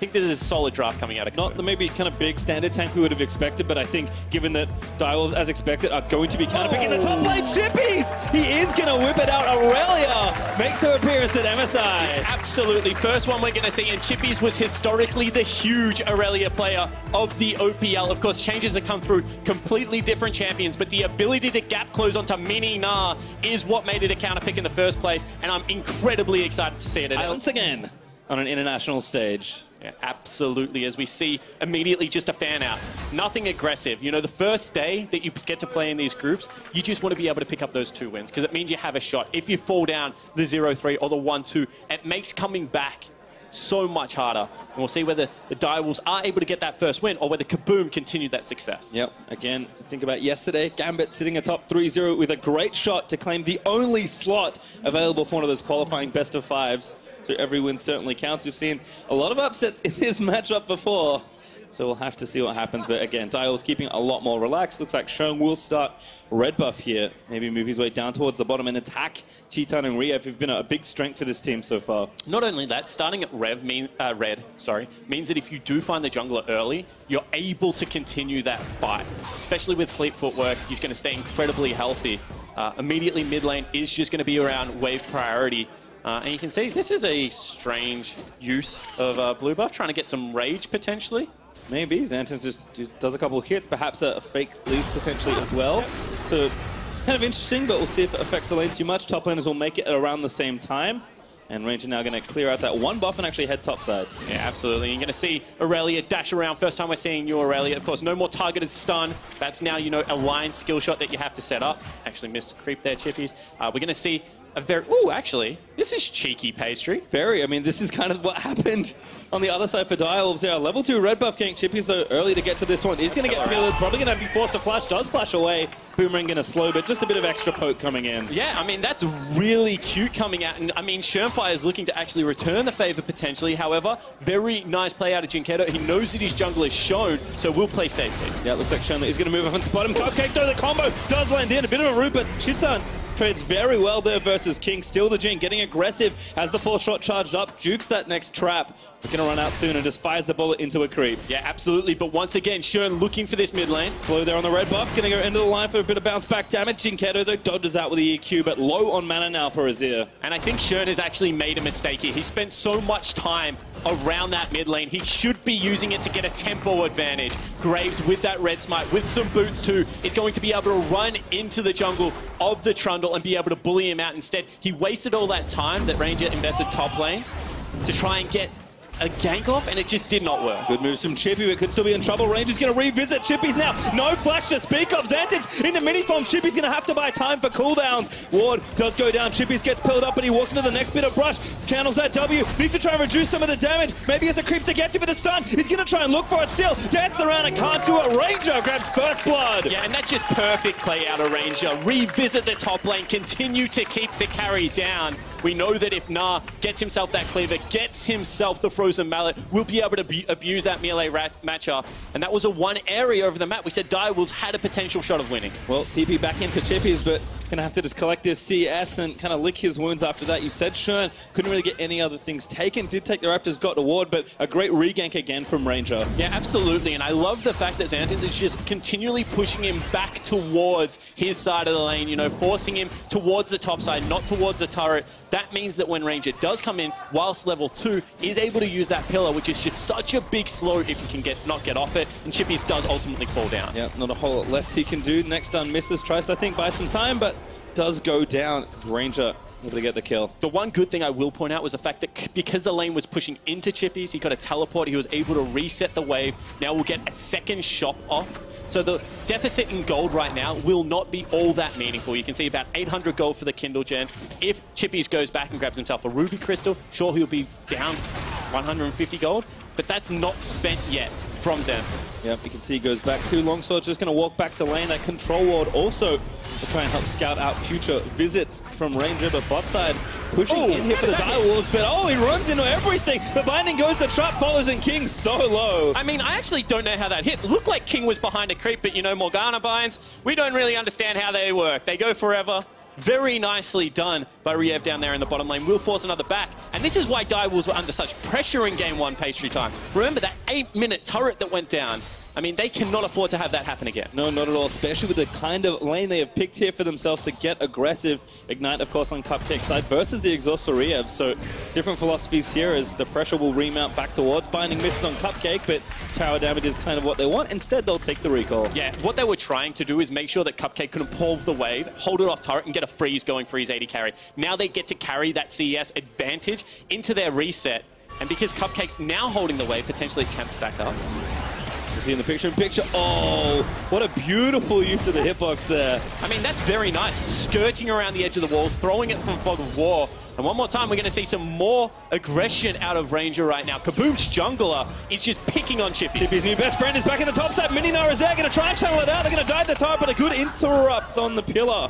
think this is a solid draft coming out of KABUM. Not the maybe kind of big standard tank we would have expected, but I think given that Direwolves, as expected, are going to be counterpicking the top lane, Chippies! He is going to whip it out. Irelia makes her appearance at MSI. Absolutely. First one we're going to see, and Chippies was historically the huge Irelia player of the OPL. Of course, changes have come through completely different champions, but the ability to gap close onto Mini Na is what made it a counter pick in the first place, and I'm incredibly excited to see it Once again, on an international stage. Yeah, absolutely. As we see immediately just a fan out. Nothing aggressive. You know, the first day that you get to play in these groups, you just want to be able to pick up those 2 wins because it means you have a shot. If you fall down the 0-3 or the 1-2, it makes coming back so much harder. And we'll see whether the Direwolves are able to get that first win or whether KABUM continued that success. Yep. Again, think about yesterday. Gambit sitting atop 3-0 with a great shot to claim the only slot available for one of those qualifying best of 5s. So every win certainly counts. We've seen a lot of upsets in this matchup before, so we'll have to see what happens. But again, Direwolves keeping a lot more relaxed. Looks like Sheng will start red buff here. Maybe move his way down towards the bottom and attack Cheetan and Rev, who've been a big strength for this team so far. Not only that, starting at red means that if you do find the jungler early, you're able to continue that fight. Especially with fleet footwork, he's going to stay incredibly healthy. Immediately mid lane is just going to be around wave priority. And you can see this is a strange use of blue buff, trying to get some rage potentially. Maybe. Xantans just does a couple of hits, perhaps a fake leaf potentially as well. So kind of interesting, but we'll see if it affects the lane too much. Top laners will make it around the same time. And Ranger now going to clear out that 1 buff and actually head topside. Yeah, absolutely. You're going to see Irelia dash around. First time we're seeing you, Irelia. Of course, no more targeted stun. That's now, you know, a line skill shot that you have to set up. Actually missed a creep there, Chippies. We're going to see a very... Ooh, actually, this is cheeky pastry. Very. I mean, this is kind of what happened on the other side for Direwolves. There, level 2 red buff gank. Chippies so early to get to this one. He's going to get killed. Probably going to be forced to flash. Does flash away. Boomerang going to slow, but just a bit of extra poke coming in. Yeah, I mean, that's really cute coming out. And I mean, Shermfire is looking to actually return the favor potentially. However, very nice play out of Jinkedo. He knows that his jungle is shown, so we'll play safely. Yeah, it looks like Sherman is going to move up and spot him. Cupcake though, the combo does land in. A bit of a root, but Cheetan trades very well there versus King. Still the Jin getting aggressive. Has the 4-shot charged up. Jukes that next trap. We're going to run out soon and just fires the bullet into a creep. Yeah, absolutely. But once again, Shern looking for this mid lane. Slow there on the red buff. Going to go into the line for a bit of bounce back damage. Jinkedo though dodges out with the EQ, but low on mana now for Azir. And I think Shern has actually made a mistake here. He spent so much time around that mid lane. He should be using it to get a tempo advantage. Graves with that red smite, with some boots too, is going to be able to run into the jungle of the Trundle and be able to bully him out. Instead, he wasted all that time that Ranger invested top lane to try and get a gank off, and it just did not work. Good moves from Chippy, but could still be in trouble. Ranger's going to revisit Chippy's now. No flash to speak of. Xantans into mini form. Chippy's going to have to buy time for cooldowns. Ward does go down. Chippy's gets pilled up, but he walks into the next bit of brush. Channels that W. Needs to try and reduce some of the damage. Maybe has a creep to get to with the stun. He's going to try and look for it still. Dances around and can't do it. Ranger grabs first blood. Yeah, and that's just perfect play out of Ranger. Revisit the top lane. Continue to keep the carry down. We know that if Na gets himself that cleaver, gets himself the frozen mallet, we'll be able to abuse that melee matchup. And that was a one area over the map. We said Direwolves had a potential shot of winning. Well, TP back in for Chippies, but gonna have to just collect this CS and kind of lick his wounds after that. You said Shern couldn't really get any other things taken. Did take the Raptors, got the ward, but a great regank again from Ranger. Yeah, absolutely. And I love the fact that Xantans is just continually pushing him back towards his side of the lane, you know, forcing him towards the top side, not towards the turret. That means that when Ranger does come in, whilst level 2, is able to use that pillar, which is just such a big slow if you can not get off it, and Chippies does ultimately fall down. Yeah, not a whole lot left he can do. Next stun misses, tries to, I think, buy some time, but does go down. Ranger able to get the kill. The one good thing I will point out was the fact that because the lane was pushing into Chippies, he got a teleport, he was able to reset the wave. Now we'll get a second shop off. So the deficit in gold right now will not be all that meaningful. You can see about 800 gold for the Kindle gen. If Chippies goes back and grabs himself a Ruby Crystal, sure, he'll be down 150 gold, but that's not spent yet from Xantans. Yep, you can see he goes back to Longsword, just going to walk back to lane. That control ward also to try and help scout out future visits from Ranger, but bot side pushing in here for the Direwolves, but he runs into everything. The binding goes, the trap follows, and King so low. I mean, I actually don't know how that hit. Looked like King was behind a creep, but you know, Morgana binds, we don't really understand how they work. They go forever. Very nicely done by Riev down there in the bottom lane. Will force another back. And this is why Direwolves were under such pressure in Game 1 Pastry Time. Remember that 8-minute turret that went down? I mean, they cannot afford to have that happen again. No, not at all, especially with the kind of lane they have picked here for themselves to get aggressive. Ignite, of course, on Cupcake side versus the exhaust for Riev. So different philosophies here as the pressure will remount back towards. Binding misses on Cupcake, but tower damage is kind of what they want. Instead, they'll take the recall. Yeah, what they were trying to do is make sure that Cupcake couldn't pull the wave, hold it off turret, and get a freeze going for his AD carry. Now they get to carry that CES advantage into their reset. And because Cupcake's now holding the wave, potentially it can stack up. See in the picture. Oh, what a beautiful use of the hitbox there. I mean, that's very nice. Skirting around the edge of the wall, throwing it from Fog of War. And one more time, we're going to see some more aggression out of Ranger right now. KABUM's jungler is just picking on Chippy. Chippy's new best friend is back in the top side. Mininar is there, going to try and channel it out. They're going to dive the turret, but a good interrupt on the pillar.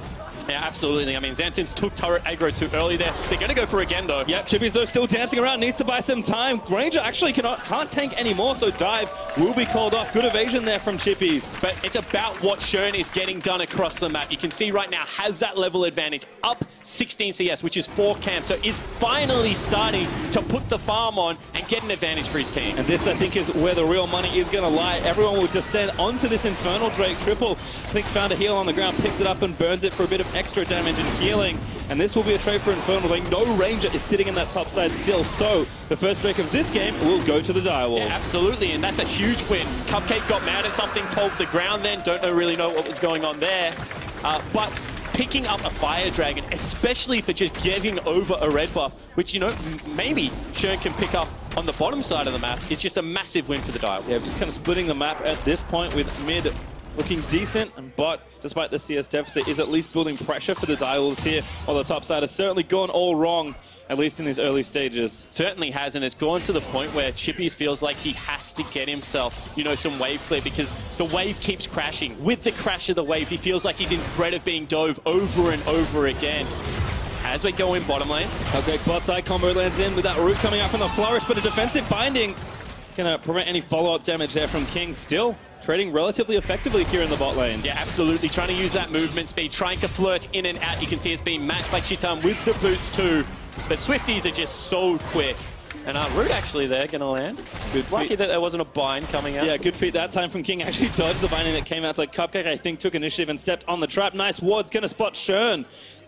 Yeah, absolutely. I mean, Xantins took turret aggro too early there. They're going to go for it again, though. Yep, Chippy's, though, still dancing around. Needs to buy some time. Ranger actually can't tank anymore, so dive will be called off. Good evasion there from Chippy's. But it's about what Shern is getting done across the map. You can see right now has that level advantage. Up 16 CS, which is 4 camps. So is finally starting to put the farm on and get an advantage for his team. And this, I think, is where the real money is going to lie. Everyone will descend onto this Infernal Drake triple. I think found a heal on the ground, picks it up and burns it for a bit of extra damage and healing. And this will be a trade for Infernal Drake. No Ranger is sitting in that top side still. So the first Drake of this game will go to the Direwolves. Yeah, absolutely. And that's a huge win. Cupcake got mad at something, pulled the ground then. Don't really know what was going on there. But picking up a Fire Dragon, especially for just getting over a red buff, which, you know, maybe Shern can pick up on the bottom side of the map, is just a massive win for the Direwolves. Yeah, just kind of splitting the map at this point with mid looking decent, but despite the CS deficit, is at least building pressure for the Direwolves here, while the top side has certainly gone all wrong, at least in these early stages. Certainly has, and it's gone to the point where Chippies feels like he has to get himself, you know, some wave clear, because the wave keeps crashing. With the crash of the wave, he feels like he's in threat of being dove over and over again. As we go in bottom lane. Okay, bot side combo lands in with that root coming out from the Flourish, but a defensive binding gonna prevent any follow-up damage there from King. Still trading relatively effectively here in the bot lane. Yeah, absolutely. Trying to use that movement speed, trying to flirt in and out. You can see it's being matched by Chitam with the boots too. But Swifties are just so quick. And Root actually there, gonna land. Good Lucky feat. that there wasn't a bind coming out. Yeah, good feat that time from King. Actually dodged the binding that came out to Cupcake. I think took initiative and stepped on the trap. Nice ward's gonna spot Shern.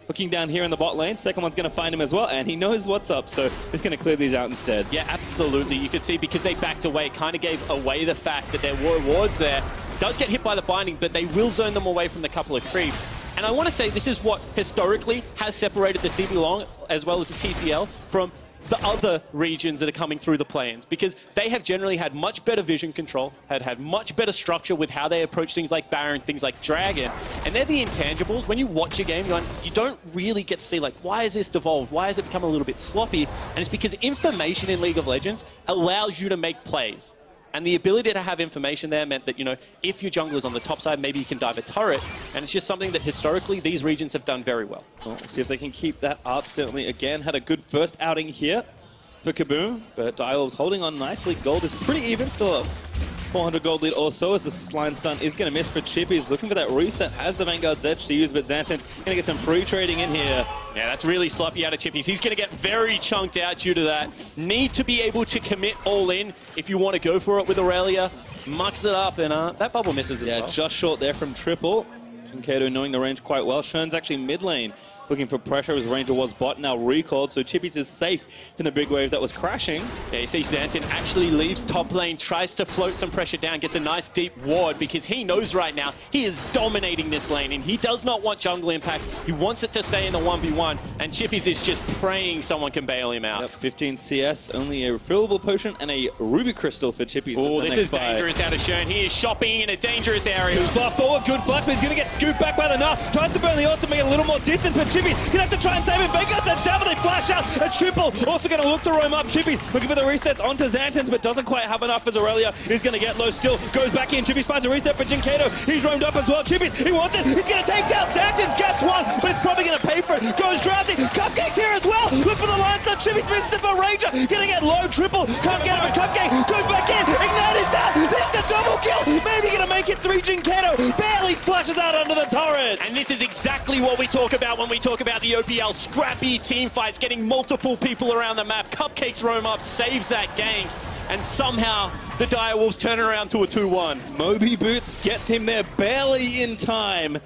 Looking down here in the bot lane, second one's going to find him as well, and he knows what's up, so he's going to clear these out instead. Yeah, absolutely. You could see because they backed away, kind of gave away the fact that there were wards there. Does get hit by the binding, but they will zone them away from the couple of creeps. And I want to say this is what historically has separated the CB Long, as well as the TCL, from the other regions that are coming through the play-ins, because they have generally had much better vision control, had much better structure with how they approach things like Baron, things like Dragon, and they're the intangibles. When you watch a game, you don't really get to see, like, why is this devolved? Why has it become a little bit sloppy? And it's because information in League of Legends allows you to make plays. And the ability to have information there meant that, you know, if your jungler's on the top side, maybe you can dive a turret. And it's just something that historically these regions have done very well. Well, we'll see if they can keep that up. Certainly, again, had a good first outing here for KABUM, but Direwolves holding on nicely. Gold is pretty even, still a 400 gold lead or so, as the line stun is going to miss for Chippy. He's looking for that reset, has the Vanguard's edge to use, but Xantin's going to get some free trading in here. Yeah, that's really sloppy out of Chippies. He's going to get very chunked out due to that. Need to be able to commit all in if you want to go for it with Irelia. Mucks it up, and that bubble misses as well. Yeah, just short there from triple. Jinkato knowing the range quite well. Shern's actually mid lane, looking for pressure as Ranger was bot, now recalled, so Chippies is safe from the big wave that was crashing. Yeah, you see Xantin actually leaves top lane, tries to float some pressure down, gets a nice deep ward, because he knows right now he is dominating this lane, and he does not want jungle impact. He wants it to stay in the 1v1, and Chippies is just praying someone can bail him out. Yep, 15 CS, only a refillable potion and a ruby crystal for Chippies. Oh, this is dangerous out of Shern. He is shopping in a dangerous area. Good far forward, good flash, but he's going to get scooped back by the Nuff. Tries to burn the ult to make a little more distance, but Chippy gonna have to try and save it. Vanguard's that shovel, they flash out. A triple, also gonna look to roam up. Chippy looking for the resets onto Xantins, but doesn't quite have enough as Irelia. He's gonna get low still, goes back in. Chippy finds a reset for Jinkato. He's roamed up as well. Chippy, he wants it. He's gonna take down Xantins, gets one, but it's probably gonna pay for it. Goes drafting. Cupcake's here as well. Look for the line stun. Chippy's misses it for Ranger. Gonna get low triple. Can't get him, but Cupcake goes back in. Ignite is down. This is the double kill. Maybe gonna make it 3. Jinkato barely flashes out under the turret. And this is exactly what we talk about when we talk about the OPL. Scrappy team fights, getting multiple people around the map. Cupcakes roam up, saves that gank. And somehow the Direwolves turn around to a 2-1. Moby Boots gets him there barely in time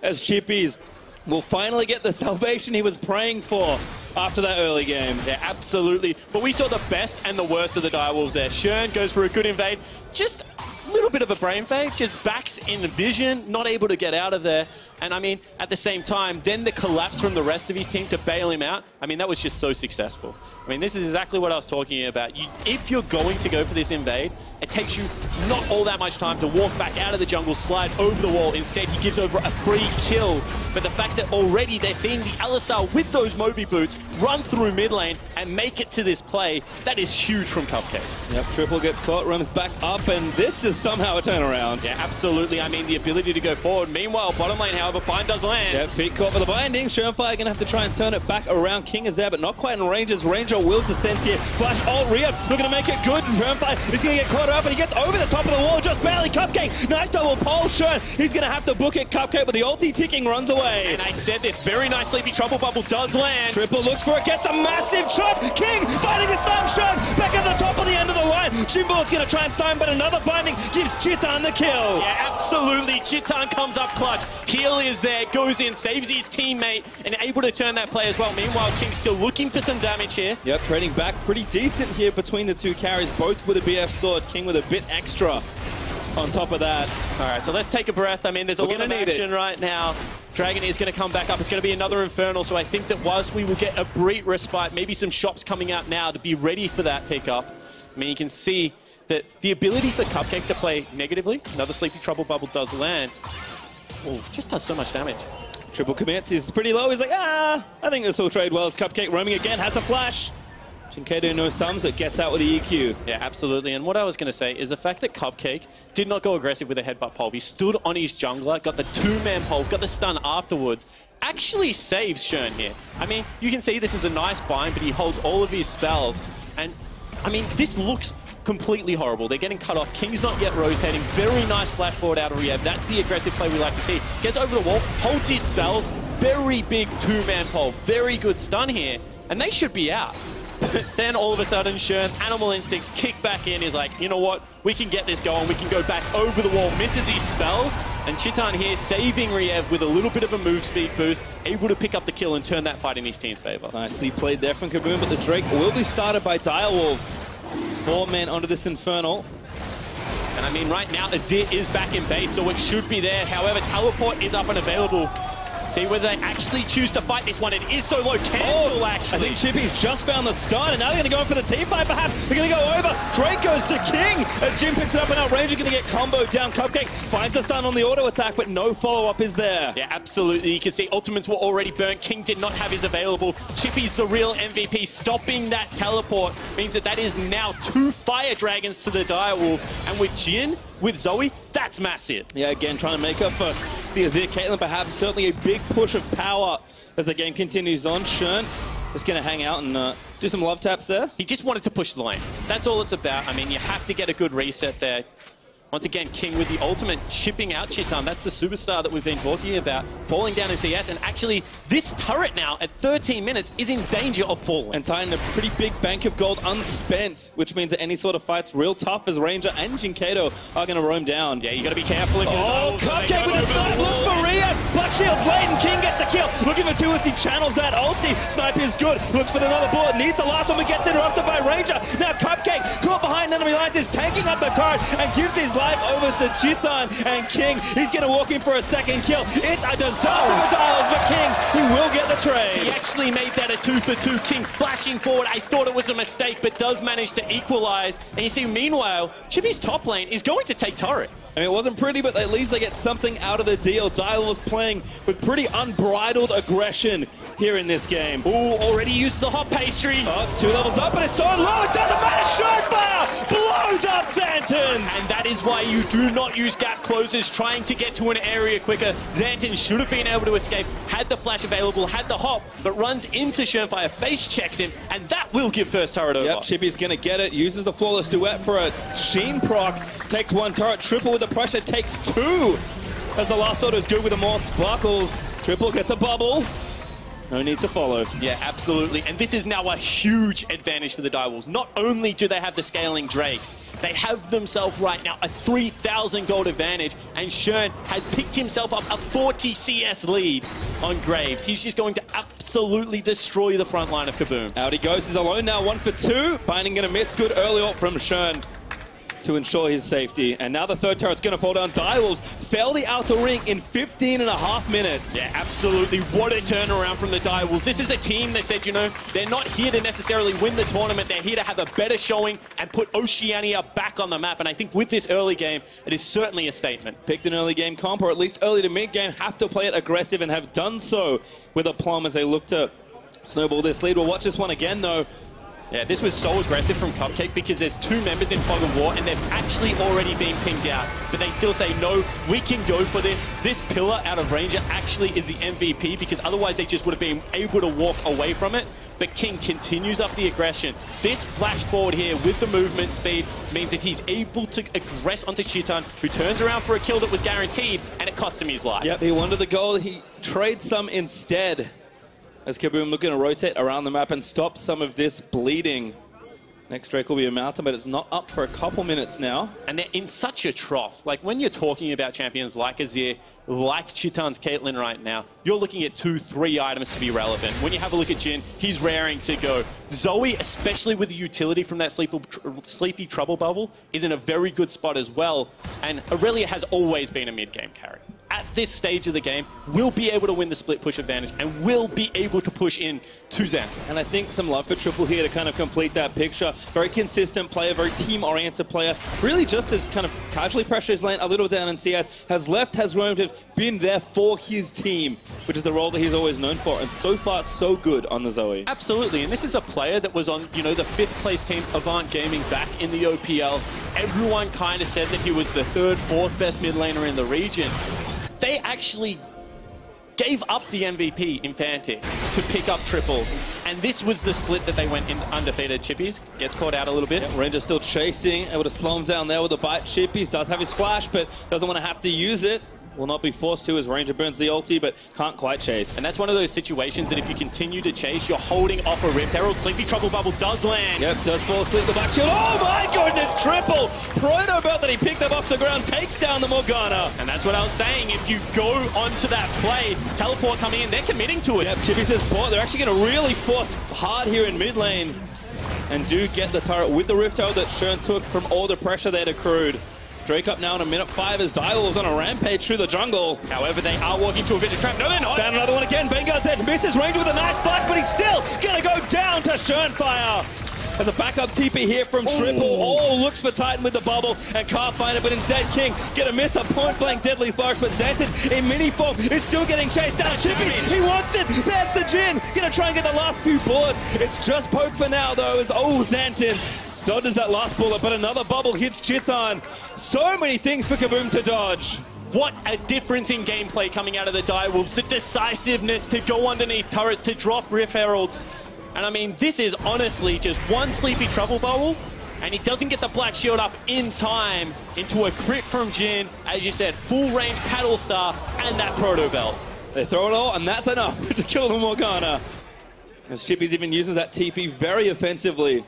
as Chippies will finally get the salvation he was praying for after that early game. Yeah, absolutely. But we saw the best and the worst of the Direwolves there. Shern goes for a good invade. Just a little bit of a brain fake, just backs in vision, not able to get out of there. And I mean, at the same time, then the collapse from the rest of his team to bail him out, I mean, that was just so successful. I mean, this is exactly what I was talking about. If you're going to go for this invade, it takes you not all that much time to walk back out of the jungle, slide over the wall. Instead, he gives over a free kill. But the fact that already they're seeing the Alistar with those Moby Boots run through mid lane and make it to this play, that is huge from Cupcake. Yep, Triple gets caught, roams back up, and this is somehow a turnaround. Yeah, absolutely. I mean, the ability to go forward. Meanwhile, bottom lane, however, bind does land. Yeah, feet caught for the binding. Shernfire gonna have to try and turn it back around. King is there, but not quite in range as Ranger will descend here. Flash ult Rio, looking to make it good. Shernfire is gonna get caught up, and he gets over the top of the wall, just barely. Cupcake, nice double pole. Shern, he's gonna have to book it. Cupcake, but the ulti ticking runs away. And I said this, very nice Sleepy Trouble Bubble does land. Triple looks for it, gets a massive chop. King fighting the stun. Shern back at the top of the end of the line. Jimbo's gonna try and stun, but another binding gives Chitan the kill. Yeah, absolutely. Chitan comes up clutch. Heal is there, goes in, saves his teammate, and able to turn that play as well. Meanwhile, King's still looking for some damage here. Yep, trading back pretty decent here between the two carries, both with a BF sword. King with a bit extra on top of that. All right, so let's take a breath. I mean, there's a lot of action right now. Dragon is going to come back up. It's going to be another Infernal, so I think that whilst we will get a brief respite, maybe some shops coming out now to be ready for that pickup. I mean, you can see that the ability for Cupcake to play negatively, another Sleepy Trouble Bubble does land. Oh, just does so much damage. Triple commits, he's pretty low. He's like, I think this will trade well as Cupcake roaming again, has a flash. Jinkato knows some, so it gets out with the EQ. Yeah, absolutely. And what I was going to say is the fact that Cupcake did not go aggressive with a headbutt pole. He stood on his jungler, got the two-man pole, got the stun afterwards, actually saves Shern here. I mean, you can see this is a nice bind, but he holds all of his spells. And, I mean, this looks completely horrible. They're getting cut off. King's not yet rotating. Very nice flash forward out of Riev. That's the aggressive play we like to see. Gets over the wall, holds his spells. Very big two-man pole. Very good stun here. And they should be out. But then all of a sudden, Shern, Animal Instincts, kick back in, is like, you know what? We can get this going. We can go back over the wall. Misses his spells. And Chitan here saving Riev with a little bit of a move speed boost, able to pick up the kill and turn that fight in his team's favor. Nicely played there from KABUM, but the Drake will be started by Direwolves. 4 men onto this Infernal. And I mean, right now, Azir is back in base, so it should be there. However, Teleport is up and available. See whether they actually choose to fight this one. It is so low. Cancel, actually. I think Chippy's just found the stun, and now they're going to go in for the team fight, perhaps. They're going to go over. Drake goes to King as Jim picks it up, and now Ranger going to get comboed down. Cupcake finds the stun on the auto attack, but no follow-up is there. Yeah, absolutely. You can see ultimates were already burnt. King did not have his available. Chippy's the real MVP. Stopping that teleport means that that is now 2 Fire Dragons to the Direwolves. And with Jin, with Zoe, that's massive. Yeah, again, trying to make up for the Azir Caitlyn, perhaps. Certainly a big push of power as the game continues on. Shern is going to hang out and do some love taps there. He just wanted to push the lane. That's all it's about. I mean, you have to get a good reset there. Once again, King with the ultimate chipping out Chitan. That's the superstar that we've been talking about. Falling down in CS, and actually this turret now at 13 minutes is in danger of falling. And tying a pretty big bank of gold unspent, which means that any sort of fight's real tough as Ranger and Jinkato are going to roam down. Yeah, you got to be careful. If Cupcake with the snipe, looks for Rio. Black Shield's late and King gets a kill. Looking for 2 as he channels that ulti. Snipe is good, looks for another bullet, needs the last one, but gets interrupted by Ranger. Now Cupcake, caught behind enemy lines, is tanking up the turret and gives his life over to Chitan, and King, he's going to walk in for a second kill. It's a disaster for Dials, but King, he will get the trade. He actually made that a 2-for-2. King flashing forward. I thought it was a mistake, but does manage to equalize. And you see, meanwhile, Chippy's top lane is going to take turret. I mean, it wasn't pretty, but at least they get something out of the deal. Dial was playing with pretty unbridled aggression here in this game. Ooh, already used the hot pastry. 2 levels up, but it's so low, it doesn't matter. Shernfire blows up Xantans. And that is why you do not use gap closers trying to get to an area quicker. Xantan should have been able to escape, had the flash available, had the hop, but runs into Shernfire, face checks him, and that will give first turret over. Yep, Chippy's going to get it, uses the flawless duet for a Sheen proc, takes 1 turret, triple with the pressure, takes 2. as the last order is good with the more sparkles. Triple gets a bubble. No need to follow. Yeah, absolutely. And this is now a huge advantage for the Direwolves. Not only do they have the scaling Drakes, they have themselves right now a 3,000 gold advantage, and Shern has picked himself up a 40 CS lead on Graves. He's just going to absolutely destroy the front line of KABUM. Out he goes. He's alone now, 1 for 2. Binding going to miss. Good early ult from Shern to ensure his safety. And now the third turret's going to fall down. Direwolves fell the outer ring in 15.5 minutes. Yeah, absolutely. What a turnaround from the Direwolves. This is a team that said, you know, they're not here to necessarily win the tournament. They're here to have a better showing and put Oceania back on the map. And I think with this early game, it is certainly a statement. Picked an early game comp, or at least early to mid game, have to play it aggressive and have done so with aplomb as they look to snowball this lead. We'll watch this one again, though. Yeah, this was so aggressive from Cupcake because there's 2 members in Fog of War and they've actually already been pinged out. But they still say, no, we can go for this. This pillar out of Ranger actually is the MVP because otherwise they just would have been able to walk away from it. But King continues up the aggression. This flash forward here with the movement speed means that he's able to aggress onto Chitan, who turns around for a kill that was guaranteed, and it cost him his life. Yep, he wanted the goal. He trades some instead, as KABUM looking to rotate around the map and stop some of this bleeding. Next Drake will be a mountain, but it's not up for a couple minutes now. And they're in such a trough. Like, when you're talking about champions like Azir, like Chitan's Caitlyn right now, you're looking at 2-3 items to be relevant. When you have a look at Jhin, he's raring to go. Zoe, especially with the utility from that sleepy trouble bubble, is in a very good spot as well. And Irelia has always been a mid-game carry. At this stage of the game, will be able to win the split push advantage and will be able to push in to Xanten. And I think some love for Triple here to kind of complete that picture. Very consistent player, very team-oriented player. Really just as kind of casually pressure his lane a little down in CS. Has left, has roamed, have been there for his team, which is the role that he's always known for. And so far, so good on the Zoe. Absolutely. And this is a player that was on, you know, the 5th place team, Avant Gaming, back in the OPL. Everyone kind of said that he was the 3rd, 4th best mid laner in the region. They actually gave up the MVP in Fnatic to pick up Triple. And this was the split that they went in undefeated. Chippies gets caught out a little bit. Yep, Ranger still chasing, able to slow him down there with a bite. Chippies does have his flash, but doesn't want to have to use it. Will not be forced to as Ranger burns the ulti, but can't quite chase. And that's one of those situations that if you continue to chase, you're holding off a Rift Herald. Sleepy Trouble Bubble does land. Yep, does fall asleep the back shield. Oh my goodness, Triple! Proto Belt that he picked up off the ground takes down the Morgana. And that's what I was saying. If you go onto that play, teleport coming in, they're committing to it. Yep, Chippies is bought. They're actually going to really force hard here in mid lane. And do get the turret with the Rift Herald that Shern took from all the pressure they'd accrued. Drake up now in a minute 5 as Direwolves on a rampage through the jungle. However, they are walking to a bit of trap. No, they're not. Found another one again. Vanguard's dead. Misses Ranger with a nice flash, but he's still gonna go down to Shernfire. There's a backup TP here from Triple. Oh, looks for Titan with the bubble and can't find it, but instead King gonna miss a point-blank deadly flourish, but Xanten in mini form is still getting chased down. Chippy, he wants it. There's the Jhin. Gonna try and get the last few bullets. It's just poke for now, though, as Xanten's dodges that last bullet, but another bubble hits Chitan. So many things for KABUM to dodge. What a difference in gameplay coming out of the Direwolves. The decisiveness to go underneath turrets, to drop Rift Heralds. And I mean, this is honestly just one Sleepy Trouble Bubble, and he doesn't get the Black Shield up in time into a crit from Jhin. As you said, full range Paddle Star and that Proto Belt. They throw it all, and that's enough to kill the Morgana. As Chippy's even uses that TP very offensively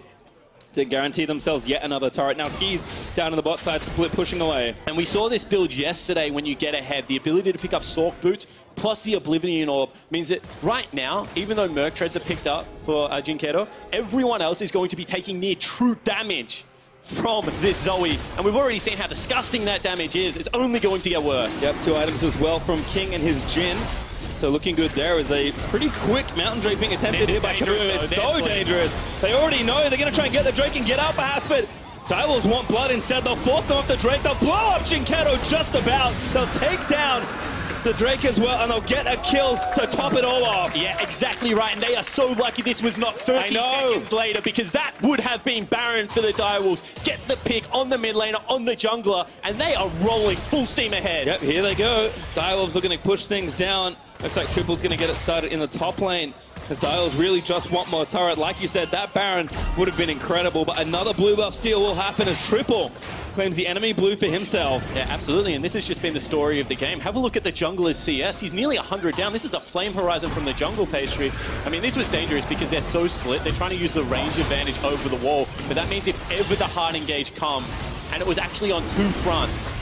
to guarantee themselves yet another turret. Now he's down in the bot side, split pushing away. And we saw this build yesterday when you get ahead. The ability to pick up Sork Boots plus the Oblivion Orb means that right now, even though Merc Treads are picked up for Jinkedo, everyone else is going to be taking near true damage from this Zoe. And we've already seen how disgusting that damage is. It's only going to get worse. Yep, 2 items as well from King and his Jhin. So looking good there is a pretty quick mountain drake being attempted here by KABUM. It's so dangerous. They already know they're going to try and get the drake and get out perhaps, but Direwolves want blood instead. They'll force them off the drake. They'll blow up Jinkedo just about. They'll take down the drake as well, and they'll get a kill to top it all off. Yeah, exactly right. And they are so lucky this was not 30 seconds later, because that would have been barren for the Direwolves. Get the pick on the mid laner, on the jungler, and they are rolling full steam ahead. Yep, here they go. Direwolves looking to push things down. Looks like Triple's going to get it started in the top lane. As Dials really just want more turret. Like you said, that Baron would have been incredible, but another blue buff steal will happen as Triple claims the enemy blue for himself. Yeah, absolutely, and this has just been the story of the game. Have a look at the jungler's CS. He's nearly 100 down. This is a flame horizon from the jungle pastry. I mean, this was dangerous because they're so split. They're trying to use the range advantage over the wall, but that means if ever the hard engage comes, and it was actually on 2 fronts,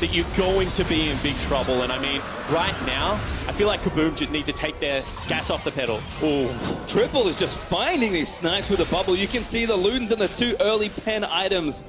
that you're going to be in big trouble. And I mean, right now, I feel like KABUM just need to take their gas off the pedal. Ooh. Triple is just finding these snipes with a bubble. You can see the Ludens and the 2 early pen items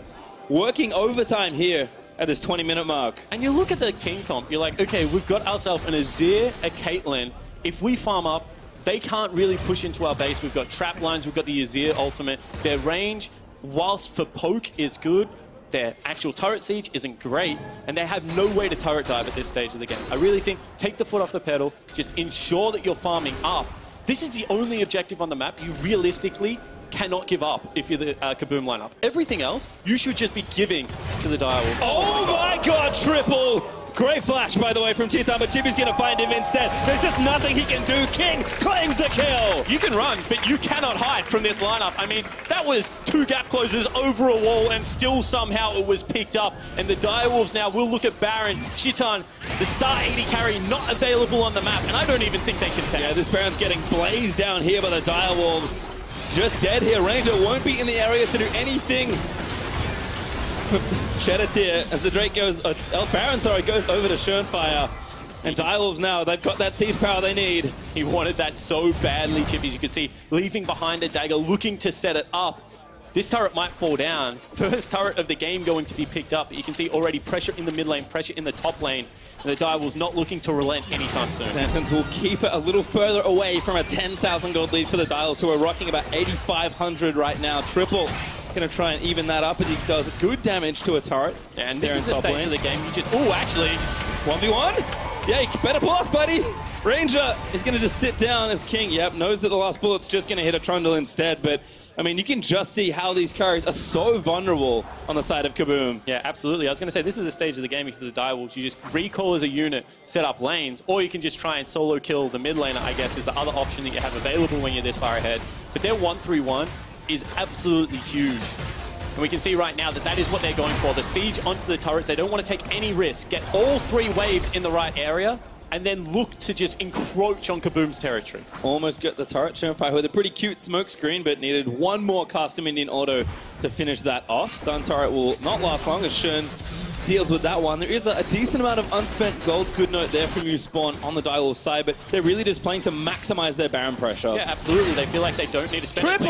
working overtime here at this 20-minute mark. And you look at the team comp, you're like, okay, we've got ourselves an Azir, a Caitlyn. If we farm up, they can't really push into our base. We've got trap lines, we've got the Azir ultimate. Their range, whilst for poke is good, their actual turret siege isn't great, and they have no way to turret dive at this stage of the game. I really think, take the foot off the pedal, just ensure that you're farming up. This is the only objective on the map you realistically cannot give up if you're the KABUM lineup. Everything else, you should just be giving to the Direwolf. Oh my god, Triple! Great flash, by the way, from Titan, but Chippy's going to find him instead. There's just nothing he can do. King claims the kill. You can run, but you cannot hide from this lineup. I mean, that was 2 gap closes over a wall, and still somehow it was picked up. And the Direwolves now will look at Baron. Shitan, the star 80 carry, not available on the map, and I don't even think they can test. Yeah, this Baron's getting blazed down here by the Direwolves. Just dead here. Ranger won't be in the area to do anything. Sheddatir, as the Drake goes, Baron, sorry, goes over to Schönfire. And Direwolves now, they've got that siege power they need. He wanted that so badly, Chippy. As you can see, leaving behind a dagger, looking to set it up. This turret might fall down. First turret of the game going to be picked up. But you can see already pressure in the mid lane, pressure in the top lane. And the Direwolves not looking to relent anytime soon. Santons will keep it a little further away from a 10,000 gold lead for the Direwolves, who are rocking about 8,500 right now. Triple going to try and even that up, as he does good damage to a turret. Yeah, and this is the stage of the game. You just, oh, actually, 1v1? Yeah, you better block, buddy. Ranger is going to just sit down as King. Yep, knows that the last bullet's just going to hit a Trundle instead. But, I mean, you can just see how these carries are so vulnerable on the side of KABUM. Yeah, absolutely. I was going to say, this is the stage of the game for the Direwolves. You just recall as a unit, set up lanes, or you can just try and solo kill the mid laner, I guess, is the other option that you have available when you're this far ahead. But their 1-3-1 is absolutely huge. And we can see right now that that is what they're going for. The siege onto the turrets. They don't want to take any risk. Get all 3 waves in the right area, and then look to just encroach on KABUM's territory. Almost got the turret Schönfire with a pretty cute smoke screen, but needed one more custom Indian auto to finish that off. Sun turret will not last long as Schön deals with that one. There is a decent amount of unspent gold. Good note there from you, Spawn, on the Direwolf side, but they're really just playing to maximize their Baron pressure. Yeah, absolutely. They feel like they don't need to spend Triple!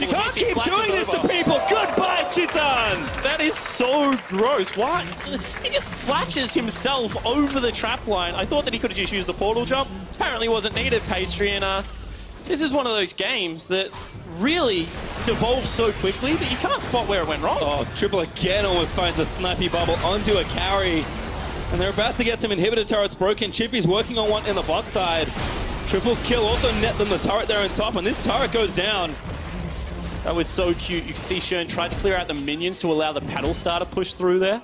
You can't keep doing this to people! Goodbye, Titan! That is so gross. Why? He just flashes himself over the trap line. I thought that he could have just used the portal jump. Apparently wasn't needed, Pastry, and this is one of those games that really devolves so quickly that you can't spot where it went wrong. Oh, Triple again almost finds a snipey bubble onto a carry. And they're about to get some inhibitor turrets broken. Chippy's working on one in the bot side. Triple's kill also net them the turret there on top, and this turret goes down. That was so cute. You can see Schön tried to clear out the minions to allow the paddle star to push through there.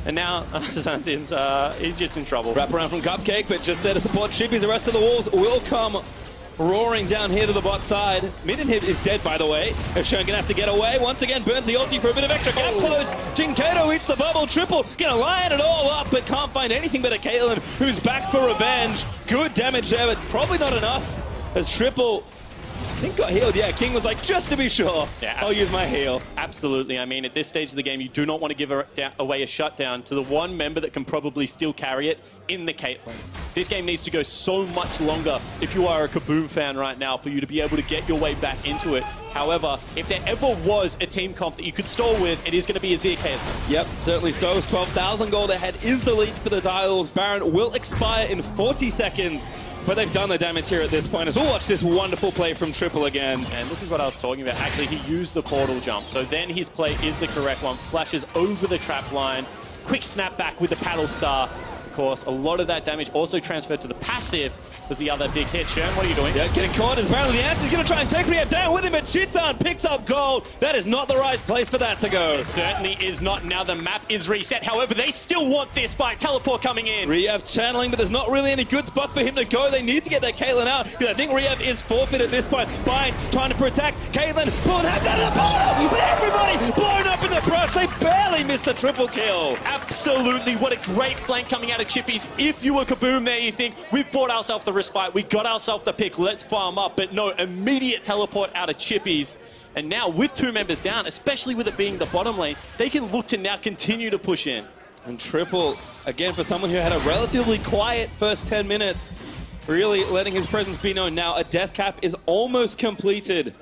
And now Santins, he's just in trouble. Wrap around from Cupcake, but just there to support Chippy's. The rest of the walls will come roaring down here to the bot side. Mid inhib is dead, by the way. Schön gonna have to get away. Once again, burns the ulti for a bit of extra gap close. Jinkato eats the bubble. Triple gonna line it all up, but can't find anything but a Caitlyn who's back for revenge. Good damage there, but probably not enough as Triple, I think, got healed. Yeah, King was like, just to be sure, yeah, I'll use my heal. Absolutely. I mean, at this stage of the game, you do not want to give away a shutdown to the one member that can probably still carry it in the Caitlyn. This game needs to go so much longer if you are a KABUM fan right now for you to be able to get your way back into it. However, if there ever was a team comp that you could stall with, it is going to be Azir Caitlyn. Yep, certainly so. 12,000 gold ahead is the lead for the Direwolves. Baron will expire in 40 seconds. But they've done the damage here at this point as we'll watch this wonderful play from Triple again. And this is what I was talking about. Actually, he used the portal jump. So then his play is the correct one. Flashes over the trap line. Quick snap back with the paddle star. Of course, a lot of that damage also transferred to the passive was the other big hit. Schön, what are you doing? Yeah, getting caught as Baron the answer is going to try and take Rehab down with him, but Chitan down, picks up gold. That is not the right place for that to go. It certainly is not. Now the map is reset. However, they still want this fight. Teleport coming in. Riev channeling, but there's not really any good spots for him to go. They need to get that Caitlyn out, because I think Riev is forfeit at this point. Binds trying to protect Caitlyn, pulling out down to the portal, with everybody blown up in the brush. They barely missed the triple kill. Absolutely, what a great flank coming out of Chippies. If you were KABUM there, you think, we've bought ourselves the respite, we got ourselves the pick, let's farm up. But no, immediate teleport out of Chippies. And now with 2 members down, especially with it being the bottom lane, they can look to now continue to push in. And Triple, again, for someone who had a relatively quiet first 10 minutes, really letting his presence be known. Now a death cap is almost completed,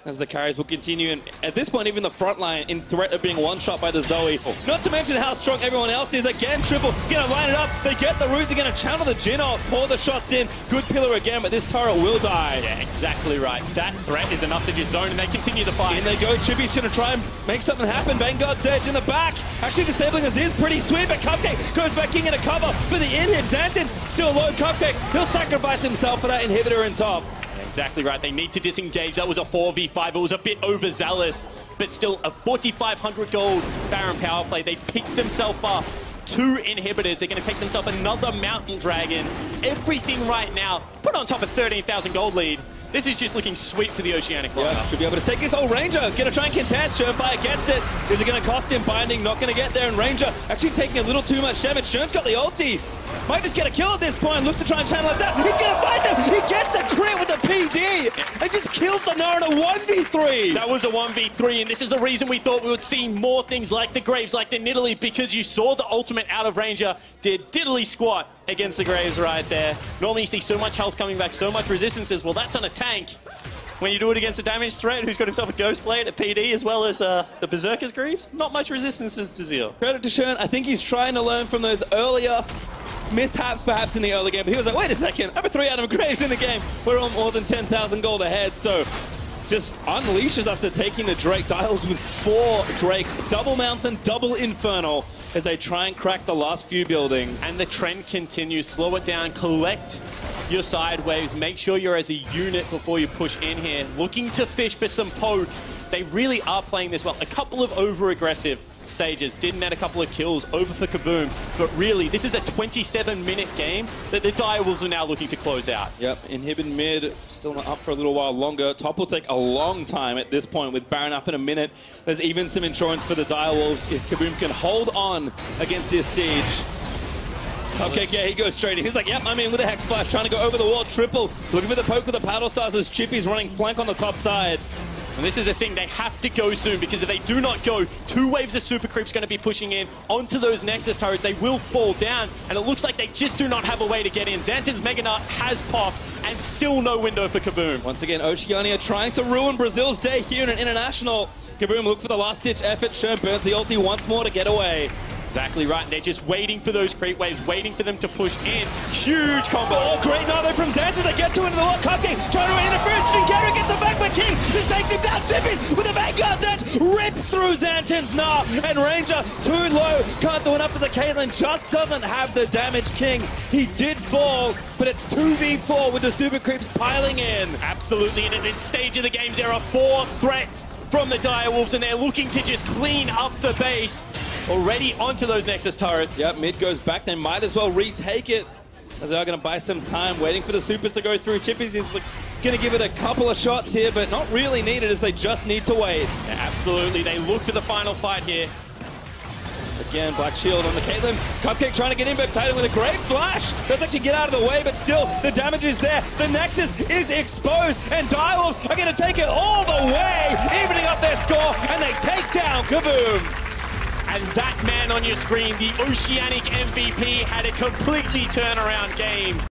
as the carries will continue. And at this point, even the front line in threat of being one-shot by the Zoe. Not to mention how strong everyone else is. Again, Triple gonna line it up. They get the root. They're gonna channel the Jin off, pour the shots in. Good pillar again, but this turret will die. Yeah, exactly right. That threat is enough to just zone, and they continue the fight. In they go. Chippy's gonna try and make something happen. Vanguard's Edge in the back. Actually disabling us is pretty sweet, but Cupcake goes back in a cover for the inhib. Xantin's still low. Cupcake, he'll sacrifice himself for that inhibitor in top. Exactly right. They need to disengage. That was a 4v5. It was a bit overzealous, but still a 4,500 gold Baron power play. They picked themselves up 2 inhibitors. They're going to take themselves another Mountain Dragon. Everything right now put on top of 13,000 gold lead. This is just looking sweet for the Oceanic Locker. Yeah, should be able to take this. Oh, Ranger gonna try and contest. Schönfire gets it. Is it gonna cost him binding? Not gonna get there. And Ranger actually taking a little too much damage. Schön's got the ulti. Might just get a kill at this point. Look to try and channel it down. He's gonna fight them. He gets a crit with the PD and just kills the Nara in a 1v3. That was a 1v3, and this is a reason we thought we would see more things like the Graves, like the Nidalee, because you saw the ultimate out of Ranger did diddly squat against the Graves right there. Normally you see so much health coming back, so much resistances. Well, that's on a tank. When you do it against a damage threat who's got himself a Ghost Blade, a PD, as well as the Berserker's Greaves, not much resistances to Zeal. Credit to Schön. I think he's trying to learn from those earlier mishaps perhaps in the early game. But he was like, wait a second, I'm a 3 Adam Graves in the game. We're on more than 10,000 gold ahead. So just unleashes after taking the Drake. Dials with 4 Drakes. Double Mountain, double Infernal, as they try and crack the last few buildings. And the trend continues. Slow it down, collect your side waves, make sure you're as a unit before you push in here. Looking to fish for some poke. They really are playing this well. A couple of over-aggressive stages did net a couple of kills over for KABUM, but really this is a 27-minute game that the Direwolves are now looking to close out. Yep, inhibit mid, still not up for a little while longer. Top will take a long time at this point with Baron up in a minute. There's even some insurance for the Direwolves if KABUM can hold on against this siege. Okay, yeah, he goes straight in. He's like, yep, I'm in with a Hex Flash, trying to go over the wall. Triple, looking for the poke with the Paddle Stars as Chippy's running flank on the top side. And this is a thing, they have to go soon, because if they do not go, 2 waves of Super Creeps going to be pushing in onto those Nexus turrets. They will fall down, and it looks like they just do not have a way to get in. Xantin's Mega Nut has popped, and still no window for KABUM. Once again, Oceania trying to ruin Brazil's day here in an international. KABUM look for the last-ditch effort. Schön burns the ulti once more to get away. Exactly right. They're just waiting for those creep waves, waiting for them to push in. Huge combo. Oh, great Nado from Xantin. They get to it in the wall. Cupcake trying to interference. Jingara gets it back, but King just takes him down. Chippies with a Vanguard that rips through Xantin's Nah. And Ranger too low. Can't do enough for the Caitlyn. Just doesn't have the damage. King, he did fall, but it's 2v4 with the Super Creeps piling in. Absolutely. And at this stage of the game, there are 4 threats from the Direwolves, and they're looking to just clean up the base. Already onto those Nexus turrets. Yep, mid goes back. They might as well retake it, as they are going to buy some time, waiting for the supers to go through. Chippies is going to give it a couple of shots here, but not really needed, as they just need to wait. Yeah, absolutely. They look for the final fight here. Again, Black Shield on the Caitlyn. Cupcake trying to get in, but Tatum with a great flash. Doesn't actually get out of the way, but still, the damage is there. The Nexus is exposed, and Direwolves are going to take it all the way, evening up their score, and they take down KABUM. And that man on your screen, the Oceanic MVP, had a completely turnaround game.